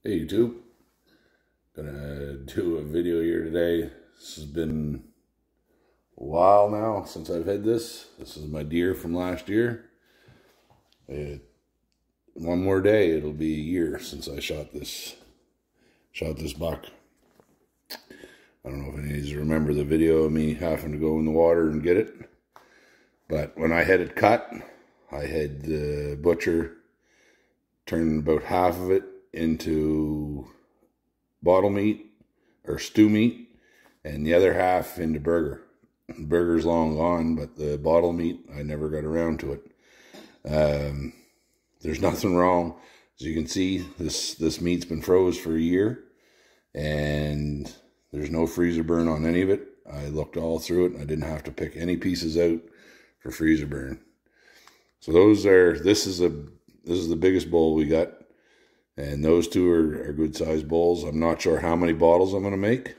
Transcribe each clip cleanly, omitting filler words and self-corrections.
Hey YouTube, gonna do a video here today. This has been a while now since I've had this. This is my deer from last year. One more day, it'll be a year since I shot this buck. I don't know if any of you remember the video of me having to go in the water and get it. But when I had it cut, I had the butcher turn about half of it into bottle meat or stew meat and the other half into burger. The burger's long gone, but the bottle meat, I never got around to it. There's nothing wrong. As you can see, this meat's been froze for a year and there's no freezer burn on any of it. I looked all through it and I didn't have to pick any pieces out for freezer burn. So this is the biggest bowl we got. And those two are good sized bowls. I'm not sure how many bottles I'm going to make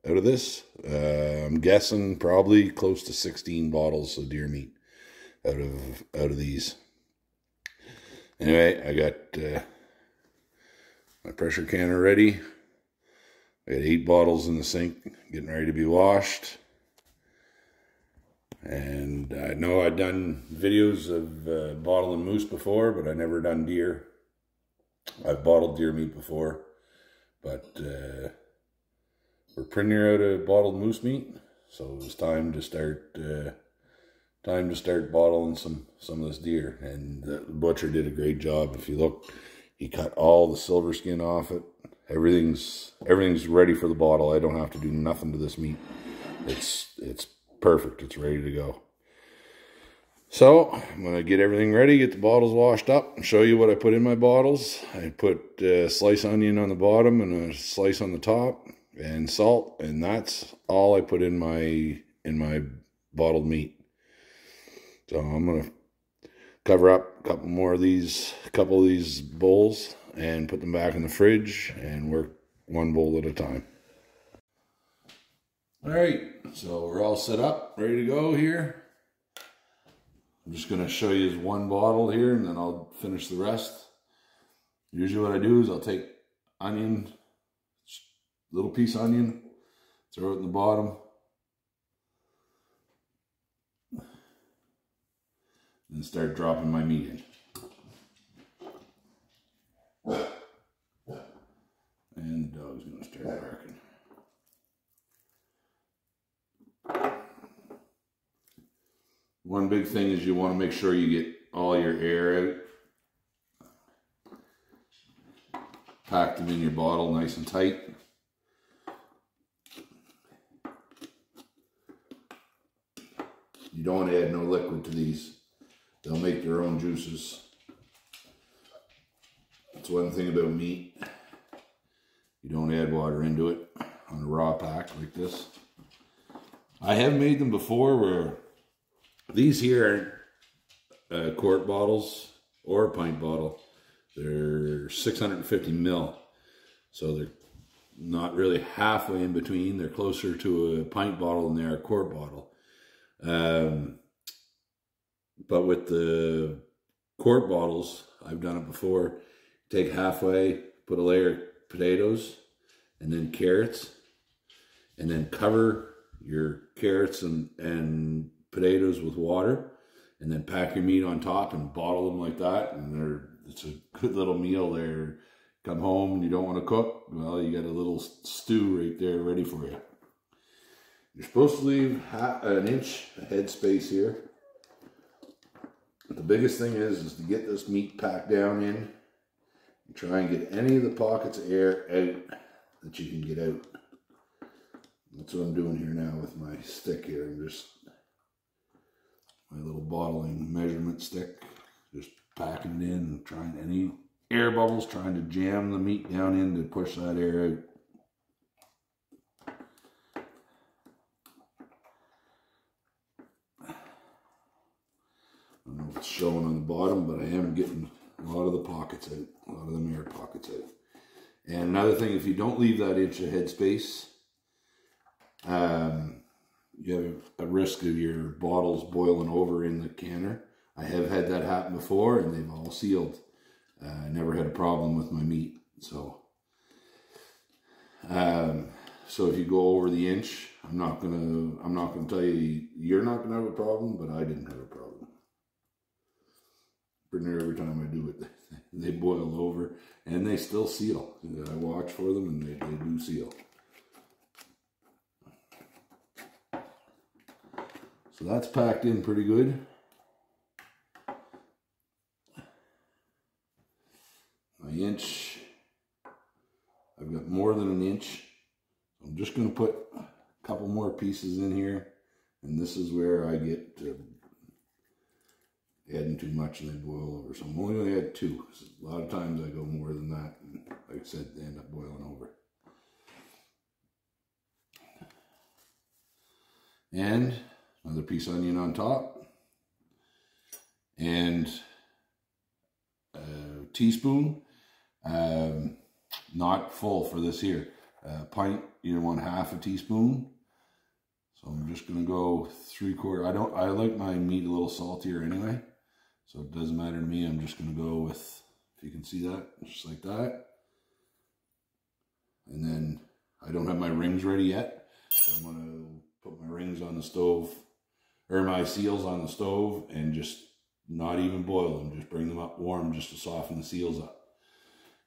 out of this. I'm guessing probably close to 16 bottles of deer meat out of these. Anyway, I got my pressure canner ready. I got 8 bottles in the sink getting ready to be washed. And I know I've done videos of bottling moose before, but I never done deer. I've bottled deer meat before, but we're pretty near out of bottled moose meat, so it was time to start bottling some of this deer. And the butcher did a great job. If you look, he cut all the silver skin off it. Everything's ready for the bottle. I don't have to do nothing to this meat. It's perfect. It's ready to go. So I'm going to get everything ready, get the bottles washed up, and show you what I put in my bottles. I put sliced onion on the bottom and a slice on the top and salt, and that's all I put in my bottled meat. So I'm going to cover up a couple of these bowls and put them back in the fridge and work one bowl at a time. All right, so we're all set up, ready to go here. I'm just going to show you one bottle here and then I'll finish the rest. Usually what I do is I'll take onion, little piece of onion, throw it in the bottom. And start dropping my meat in. And the dog's going to start barking. One big thing is you want to make sure you get all your air out. Pack them in your bottle nice and tight. You don't want to add no liquid to these. They'll make their own juices. That's one thing about meat. You don't add water into it on a raw pack like this. I have made them before where these here aren't quart bottles or a pint bottle. They're 650 ml. So they're not really halfway in between. They're closer to a pint bottle than they are a quart bottle. But with the quart bottles, I've done it before. Take halfway, put a layer of potatoes and then carrots, and then cover your carrots and potatoes with water, and then pack your meat on top and bottle them like that. And it's a good little meal there. Come home and you don't want to cook, well, you got a little stew right there ready for you. You're supposed to leave an inch head space here. The biggest thing is to get this meat packed down in and try and get any of the pockets of air out that you can get out. That's what I'm doing here now with my stick here. I'm just, my little bottling measurement stick, just packing it in and trying any air bubbles, trying to jam the meat down in to push that air out. I don't know if it's showing on the bottom, but I am getting a lot of the pockets out, a lot of them air pockets out. And another thing, if you don't leave that inch of head space, you have a risk of your bottles boiling over in the canner. I have had that happen before and they've all sealed. I never had a problem with my meat. So So if you go over the inch, I'm not gonna tell you you're not gonna have a problem, but I didn't have a problem. Pretty near every time I do it, they boil over and they still seal. I watch for them and they do seal. So that's packed in pretty good. My inch, I've got more than an inch. I'm just going to put a couple more pieces in here, and this is where I get adding too much and they boil over. So I'm only going to add 2. A lot of times I go more than that, and like I said, they end up boiling over. And another piece of onion on top, and a teaspoon, not full for this here. Pint, you want half a teaspoon. So I'm just gonna go 3/4. I like my meat a little saltier anyway, so it doesn't matter to me. I'm just gonna go with, if you can see that, just like that. And then I don't have my rings ready yet, so I'm gonna put my rings on the stove, or my seals on the stove, and just not even boil them, just bring them up warm just to soften the seals up.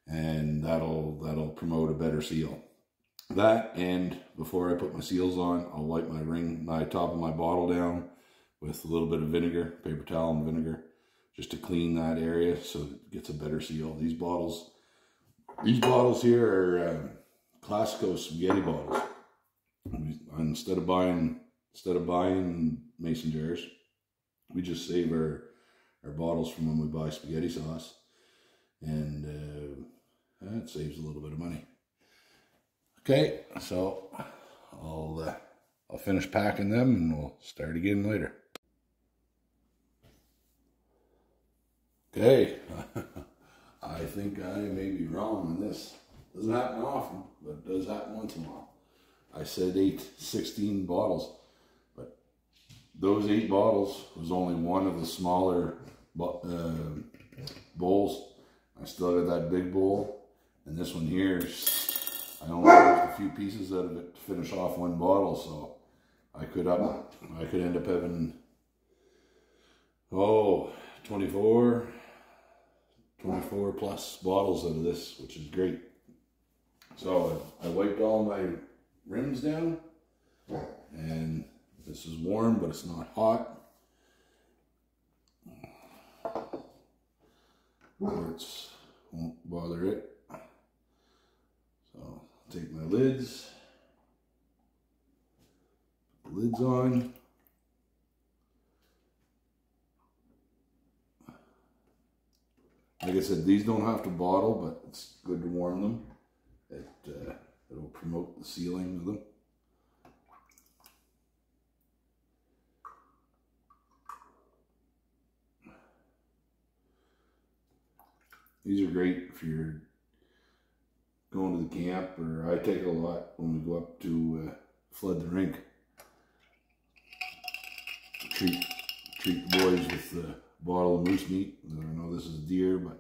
And that'll promote a better seal. That, and before I put my seals on, I'll wipe my top of my bottle down with a little bit of vinegar, paper towel and vinegar, just to clean that area so it gets a better seal. These bottles here are Classico spaghetti bottles. Instead of buying mason jars, we just save our bottles from when we buy spaghetti sauce, and that saves a little bit of money. Okay, so I'll finish packing them and we'll start again later. Okay, I think I may be wrong on this. Doesn't happen often, but it does happen once in a while. I said 16 bottles, but those 8 bottles was only one of the smaller bowls. I still got that big bowl, and this one here, I only used a few pieces out of it to finish off one bottle, so I could end up having 24 plus bottles out of this, which is great. So I wiped all my rims down, and this is warm, but it's not hot. Words won't bother it. So take my lids, put the lids on. Like I said, these don't have to bottle, but it's good to warm them. It'll promote the sealing of them. These are great if you're going to the camp, or I take it a lot when we go up to flood the rink. Treat the boys with a bottle of moose meat. I know this is deer, but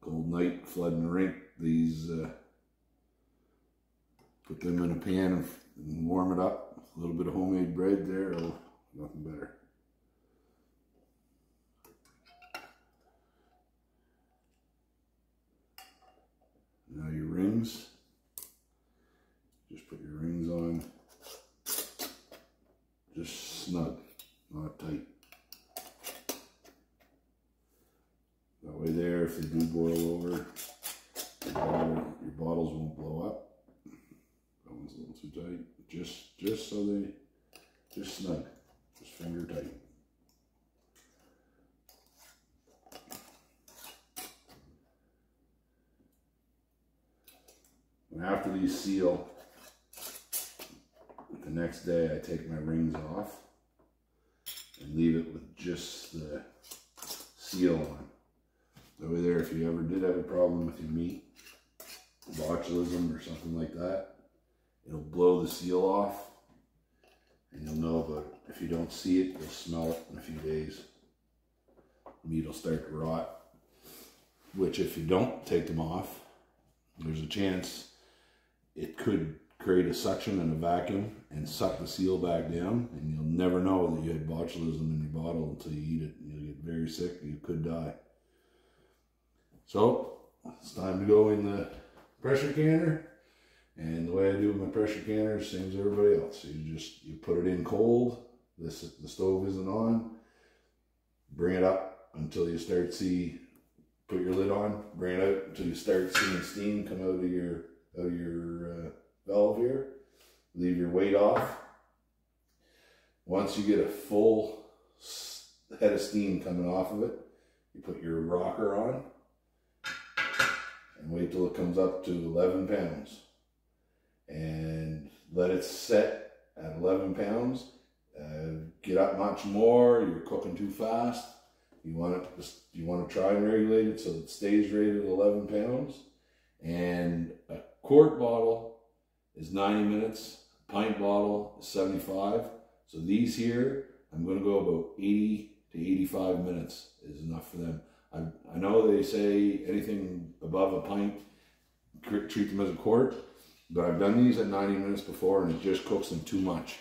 cold night, flooding the rink, these, put them in a pan and warm it up. A little bit of homemade bread there, oh, nothing better. Now your rings, just put your rings on, just snug, not tight. That way there, if they do boil over, your bottles won't blow up. That one's a little too tight. Just so they, just snug, just finger tight. And after these seal, the next day I take my rings off and leave it with just the seal on. That way there, if you ever did have a problem with your meat, botulism or something like that, it'll blow the seal off, and you'll know about it. If you don't see it, you'll smell it in a few days. Meat will start to rot, which if you don't take them off, there's a chance it could create a suction and a vacuum and suck the seal back down, and you'll never know that you had botulism in your bottle until you eat it. You'll get very sick, you could die. So it's time to go in the pressure canner, and the way I do with my pressure canner is the same as everybody else. You put it in cold, the stove isn't on, bring it up until you start put your lid on, bring it out until you start seeing steam come out of your valve here. Leave your weight off. Once you get a full head of steam coming off of it, you put your rocker on and wait till it comes up to 11 pounds. And let it set at 11 pounds. Get up much more, you're cooking too fast. You want to try and regulate it so it stays rated at 11 pounds. And a quart bottle is 90 minutes, a pint bottle is 75. So these here, I'm going to go about 80 to 85 minutes is enough for them. I know they say anything above a pint, treat them as a quart, but I've done these at 90 minutes before and it just cooks them too much.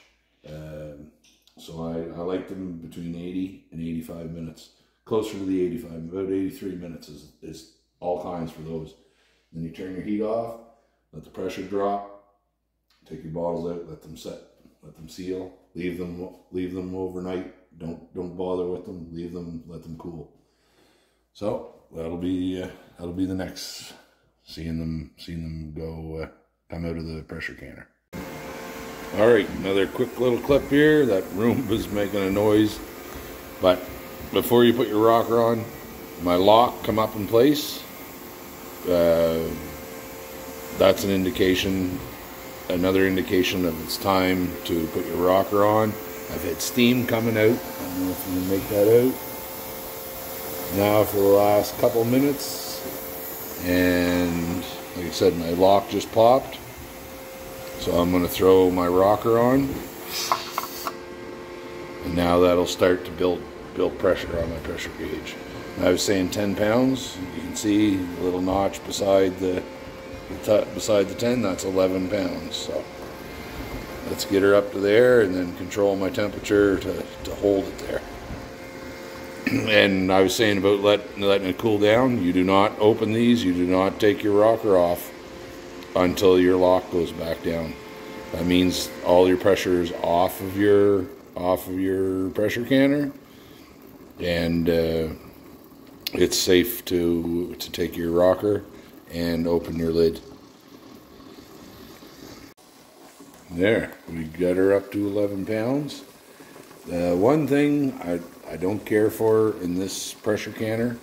So I like them between 80 and 85 minutes. Closer to the 85, about 83 minutes is all kinds for those. Then you turn your heat off, let the pressure drop, take your bottles out, let them set, let them seal, leave them overnight. Don't bother with them, leave them, let them cool. So that'll be the next seeing them go come out of the pressure canner. All right, another quick little clip here. That room was making a noise, but before you put your rocker on, my lock come up in place. That's an indication, another indication of it's time to put your rocker on. I've had steam coming out. I don't know if you can make that out. Now for the last couple minutes, and like I said, my lock just popped. So I'm going to throw my rocker on, and now that'll start to build pressure on my pressure gauge. I was saying 10 pounds. You can see a little notch beside the 10. That's 11 pounds. So let's get her up to there, and then control my temperature to hold it there. And I was saying about letting it cool down. You do not open these. You do not take your rocker off until your lock goes back down. That means all your pressure is off of your pressure canner, and it's safe to take your rocker and open your lid. There, we got her up to 11 pounds. One thing I don't care for in this pressure canner,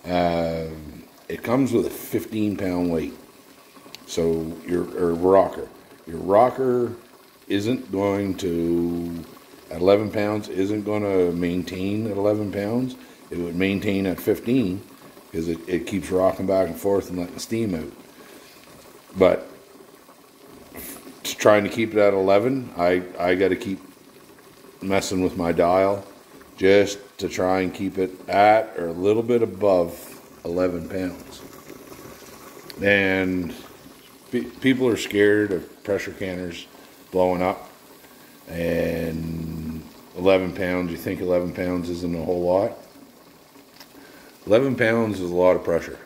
it comes with a 15-pound weight. So your rocker isn't going to, at 11 pounds, isn't going to maintain at 11 pounds. It would maintain at 15 because it keeps rocking back and forth and letting steam out. But trying to keep it at 11, I got to keep messing with my dial just to try and keep it at or a little bit above 11 pounds. And people are scared of pressure canners blowing up, and 11 pounds, you think 11 pounds isn't a whole lot? 11 pounds is a lot of pressure.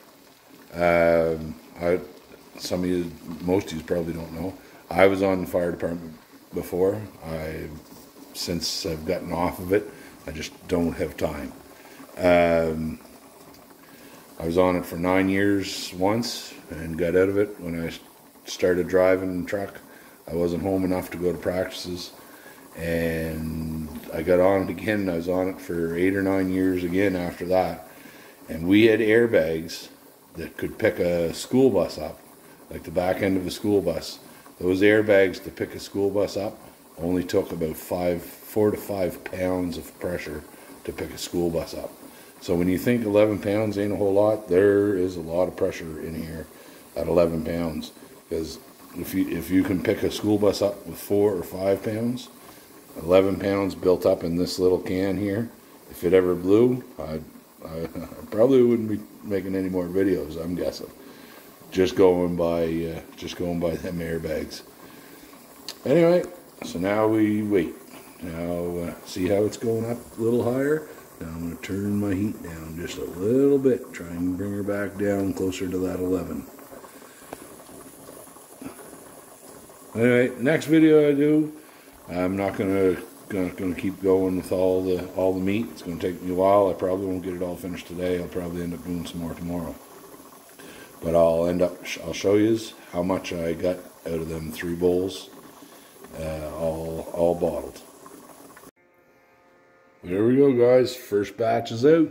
Most of you probably don't know, I was on the fire department before. Since I've gotten off of it, I just don't have time. I was on it for 9 years once and got out of it when I started driving truck. I wasn't home enough to go to practices, and I got on it again. I was on it for 8 or 9 years again after that, and we had airbags that could pick a school bus up, like the back end of a school bus. Those airbags to pick a school bus up only took about 4 to 5 pounds of pressure to pick a school bus up. So when you think 11 pounds ain't a whole lot, there is a lot of pressure in here at 11 pounds. Because if you can pick a school bus up with 4 or 5 pounds, 11 pounds built up in this little can here, if it ever blew, I probably wouldn't be making any more videos, I'm guessing. just going by them airbags. Anyway, so now we wait. Now see how it's going up a little higher. Now I'm going to turn my heat down just a little bit, try and bring her back down closer to that 11. Anyway, next video I do, I'm not gonna keep going with all the meat. It's gonna take me a while. I probably won't get it all finished today. I'll probably end up doing some more tomorrow. But I'll show you how much I got out of them 3 bowls, all bottled. There we go, guys. First batch is out.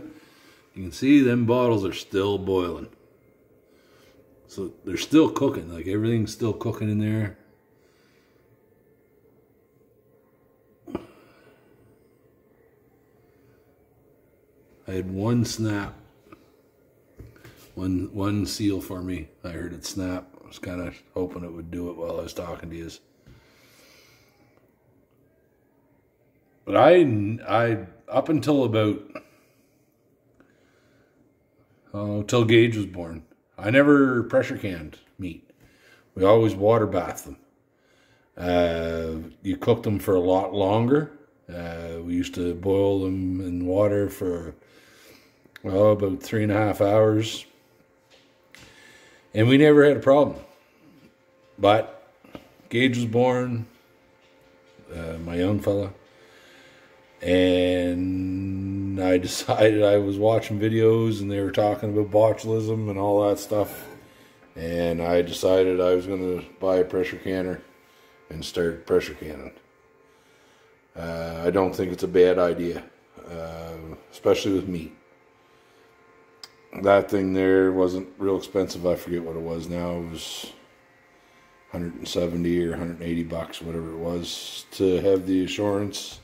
You can see them bottles are still boiling. So they're still cooking. Like everything's still cooking in there. I had one snap. One seal for me. I heard it snap. I was kind of hoping it would do it while I was talking to you. But I up until about till Gage was born, I never pressure canned meat. We always water bath them. You cook them for a lot longer. We used to boil them in water for about 3.5 hours. And we never had a problem. But Gage was born, my young fella, and I decided, I was watching videos and they were talking about botulism and all that stuff, and I decided I was going to buy a pressure canner and start pressure canning. I don't think it's a bad idea, especially with meat. That thing there wasn't real expensive. I forget what it was now. It was 170 or 180 bucks, whatever it was, to have the assurance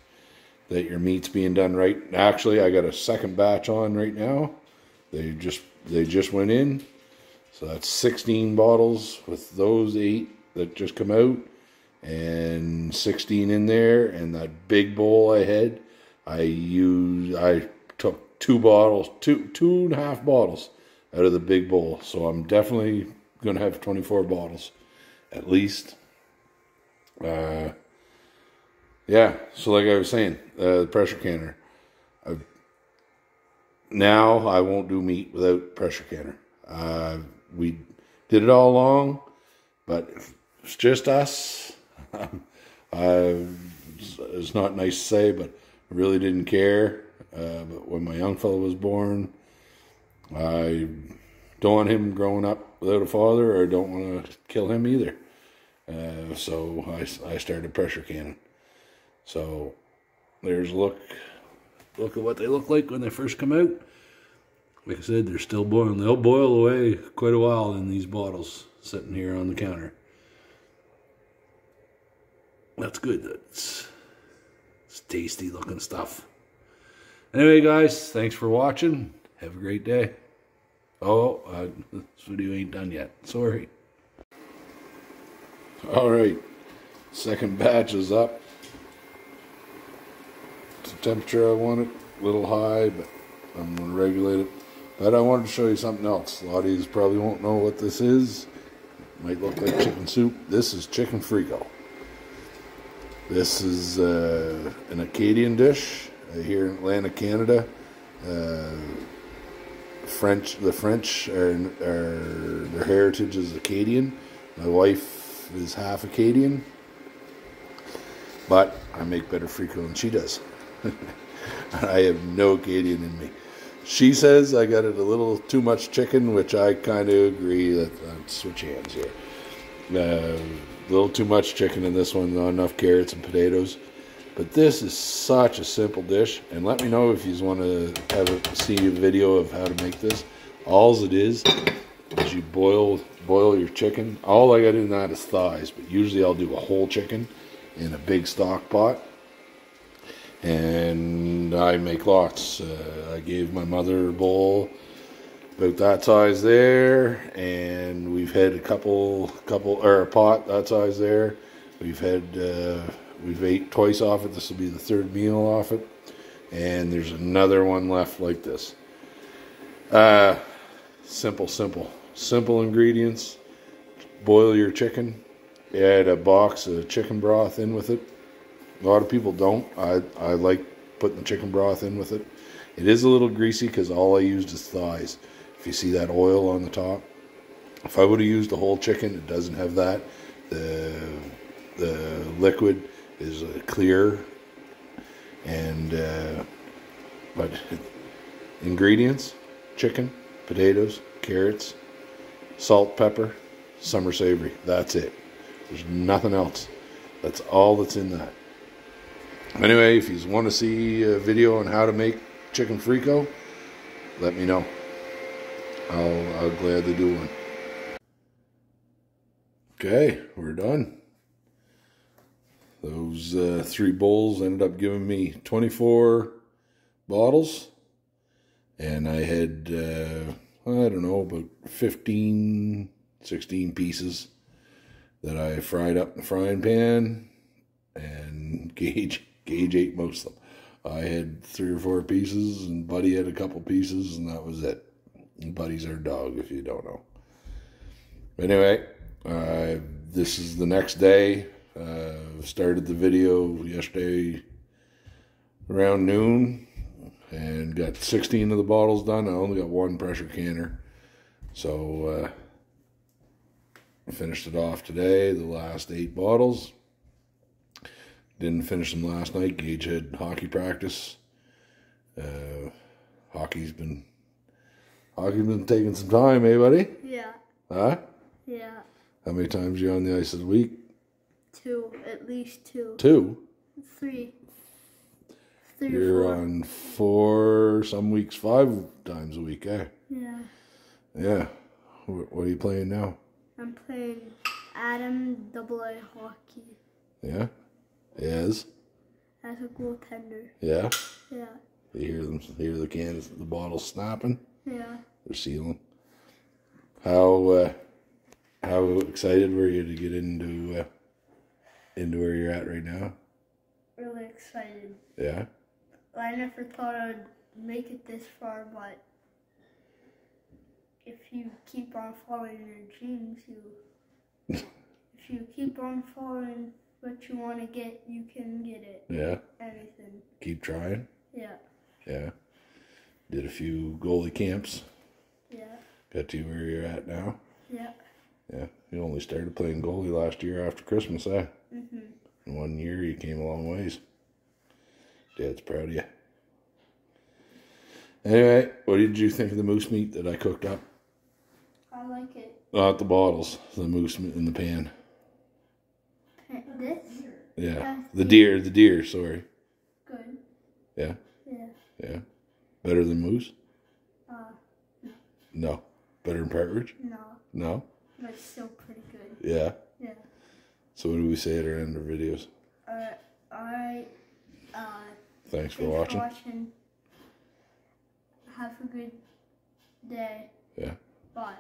that your meat's being done right. Actually, I got a second batch on right now. They just went in. So that's 16 bottles with those 8 that just come out, and 16 in there. And that big bowl I had, I took 2.5 bottles out of the big bowl. So I'm definitely going to have 24 bottles at least. Yeah, so like I was saying, the pressure canner. Now I won't do meat without pressure canner. We did it all along, but it's just us. It's not nice to say, but I really didn't care. But when my young fellow was born, I don't want him growing up without a father, or don't want to kill him either. So I started pressure canning. So there's a look at what they look like when they first come out. Like I said, they're still boiling. They'll boil away quite a while in these bottles sitting here on the counter. That's good. It's tasty looking stuff. Anyway, guys, thanks for watching. Have a great day. Oh, this video ain't done yet. Sorry. Alright, second batch is up. It's the temperature I want it, a little high, but I'm going to regulate it. But I wanted to show you something else. A lot of you probably won't know what this is. It might look like chicken soup. This is chicken frico. This is an Acadian dish here in Atlantic, Canada. The French, their heritage is Acadian. My wife is half Acadian, but I make better frico than she does. I have no Acadian in me. She says I got it a little too much chicken, which I kind of agree. Let's switch hands here. A little too much chicken in this one, not enough carrots and potatoes. But this is such a simple dish, and let me know if you want to see a video of how to make this. All it is you boil your chicken. All I got in that is thighs, but usually I'll do a whole chicken in a big stock pot. And I make lots. I gave my mother a bowl about that size there, and we've had a pot that size there. We've ate twice off it. This will be the third meal off it, and there's another one left like this. Simple. Simple ingredients. Boil your chicken. Add a box of chicken broth in with it. A lot of people don't. I like putting the chicken broth in with it. It is a little greasy because all I used is thighs. If you see that oil on the top. If I would have used the whole chicken, it doesn't have that. The liquid is clear. And but ingredients: chicken, potatoes, carrots, salt, pepper, summer savory. That's it. There's nothing else. That's all that's in that. Anyway, if you want to see a video on how to make chicken frico, let me know. I'll gladly do one. Okay, we're done. Those 3 bowls ended up giving me 24 bottles. And I had, I don't know, about 15, 16 pieces that I fried up in the frying pan. And Gage ate most of them. I had 3 or 4 pieces, and Buddy had a couple pieces, and that was it. And Buddy's our dog, if you don't know. Anyway, this is the next day. Started the video yesterday around noon and got 16 of the bottles done. I only got 1 pressure canner. So I finished it off today, the last 8 bottles. Didn't finish them last night. Gage had hockey practice. Hockey's been taking some time, eh, buddy? Yeah. Huh? Yeah. How many times are you on the ice a week? 2, at least 2. 2? 3. You're or 4. on 4, some weeks 5 times a week, eh? Yeah. Yeah. What are you playing now? I'm playing Adam AA hockey. Yeah? Yes? As a goaltender. Yeah? Yeah. You hear the cans, the bottles snapping? Yeah. They're sealing. How excited were you to get into where you're at right now? Really excited. Yeah? I never thought I'd make it this far, but if you keep on following your dreams, if you keep on following what you want to get, you can get it. Yeah? Anything. Keep trying? Yeah. Yeah. Did a few goalie camps. Yeah. Got you where you're at now. Yeah. Yeah. You only started playing goalie last year after Christmas, eh? Mhm. In 1 year, you came a long ways. Dad's proud of you. Anyway, what did you think of the moose meat that I cooked up? I like it. Not the bottles, the moose meat in the pan. This? Yeah. The deer, sorry. Good. Yeah? Yeah. Yeah. Better than moose? No. No. Better than partridge? No. No? But still pretty good. Yeah. Yeah. So what do we say at our end of our videos? Thanks for watching. Have a good day. Yeah. Bye.